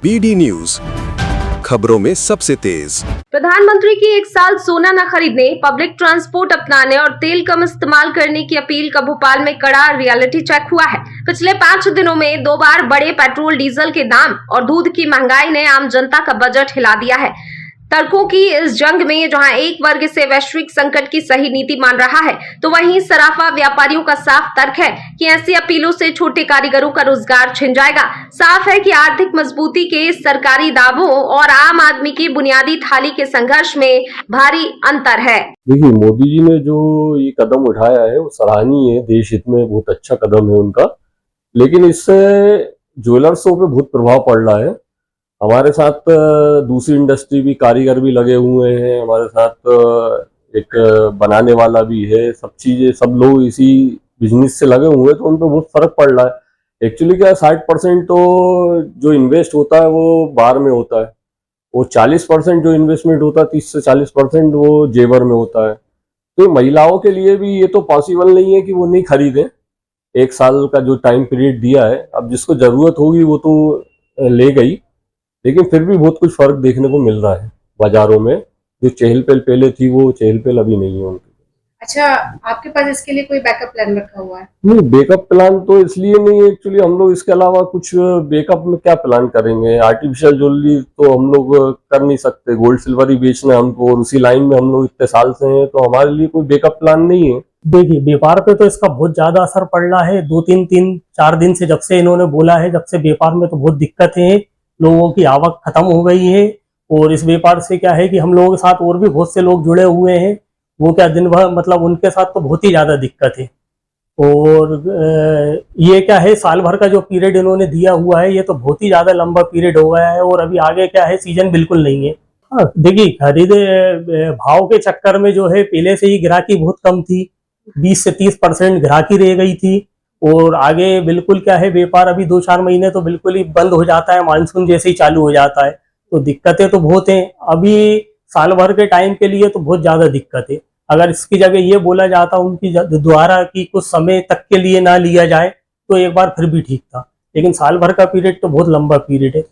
BD news, खबरों में सबसे तेज। प्रधानमंत्री की 1 साल सोना न खरीदने, पब्लिक ट्रांसपोर्ट अपनाने और तेल कम इस्तेमाल करने की अपील का भोपाल में कड़ा रियलिटी चेक हुआ है। पिछले 5 दिनों में 2 बार बढ़े पेट्रोल डीजल के दाम और दूध की महंगाई ने आम जनता का बजट हिला दिया है। तर्कों की इस जंग में जहां एक वर्ग इसे वैश्विक संकट की सही नीति मान रहा है, तो वहीं सराफा व्यापारियों का साफ तर्क है कि ऐसी अपीलों से छोटे कारीगरों का रोजगार छिन जाएगा। साफ है कि आर्थिक मजबूती के सरकारी दावों और आम आदमी की बुनियादी थाली के संघर्ष में भारी अंतर है। देखिए, मोदी जी ने जो ये कदम उठाया है वो सराहनीय है, देश हित में बहुत अच्छा कदम है उनका। लेकिन इससे ज्वेलर्सों पे बहुत प्रभाव पड़ रहा है। हमारे साथ दूसरी इंडस्ट्री भी, कारीगर भी लगे हुए हैं, हमारे साथ एक बनाने वाला भी है। सब चीजें, सब लोग इसी बिजनेस से लगे हुए हैं, तो उन पर बहुत फर्क पड़ रहा है। एक्चुअली क्या है, 60% तो जो इन्वेस्ट होता है वो बाहर में होता है, वो 40% जो इन्वेस्टमेंट होता है, 30 से 40% वो जेवर में होता है। तो महिलाओं के लिए भी ये तो पॉसिबल नहीं है कि वो नहीं खरीदें। 1 साल का जो टाइम पीरियड दिया है, अब जिसको जरूरत होगी वो तो ले गई, लेकिन फिर भी बहुत कुछ फर्क देखने को मिल रहा है बाजारों में। जो चहल पहल पहले थी वो चहल पहल अभी नहीं है उनकी। अच्छा, आपके पास इसके लिए कोई बैकअप प्लान रखा हुआ है? नहीं, बैकअप प्लान तो इसलिए नहीं है। एक्चुअली हम लोग इसके अलावा कुछ बैकअप में क्या प्लान करेंगे। आर्टिफिशियल ज्वेलरी तो हम लोग कर नहीं सकते, गोल्ड सिल्वर ही बेचना है हमको, और उसी लाइन में हम लोग इतने साल से हैं, तो हमारे लिए कोई बैकअप प्लान नहीं है। देखिए, व्यापार पे तो इसका बहुत ज्यादा असर पड़ रहा है। 2-3-4 दिन से, जब से इन्होंने बोला है, जब से व्यापार में तो बहुत दिक्कतें हैं। लोगों की आवक खत्म हो गई है, और इस व्यापार से क्या है कि हम लोगों के साथ और भी बहुत से लोग जुड़े हुए हैं। वो क्या दिन भर, मतलब उनके साथ तो बहुत ही ज्यादा दिक्कत है। और ये क्या है, साल भर का जो पीरियड इन्होंने दिया हुआ है, ये तो बहुत ही ज्यादा लंबा पीरियड हो गया है। और अभी आगे क्या है, सीजन बिल्कुल नहीं है। हाँ, देखिए, खरीदे भाव के चक्कर में जो है, पहले से ही ग्राहकी बहुत कम थी। 20 से 30% ग्राहकी रह गई थी। और आगे बिल्कुल क्या है, व्यापार अभी 2-4 महीने तो बिल्कुल ही बंद हो जाता है, मानसून जैसे ही चालू हो जाता है। तो दिक्कतें तो बहुत हैं। अभी साल भर के टाइम के लिए तो बहुत ज्यादा दिक्कत है। अगर इसकी जगह ये बोला जाता उनकी द्वारा कि कुछ समय तक के लिए ना लिया जाए, तो एक बार फिर भी ठीक था। लेकिन साल भर का पीरियड तो बहुत लंबा पीरियड है।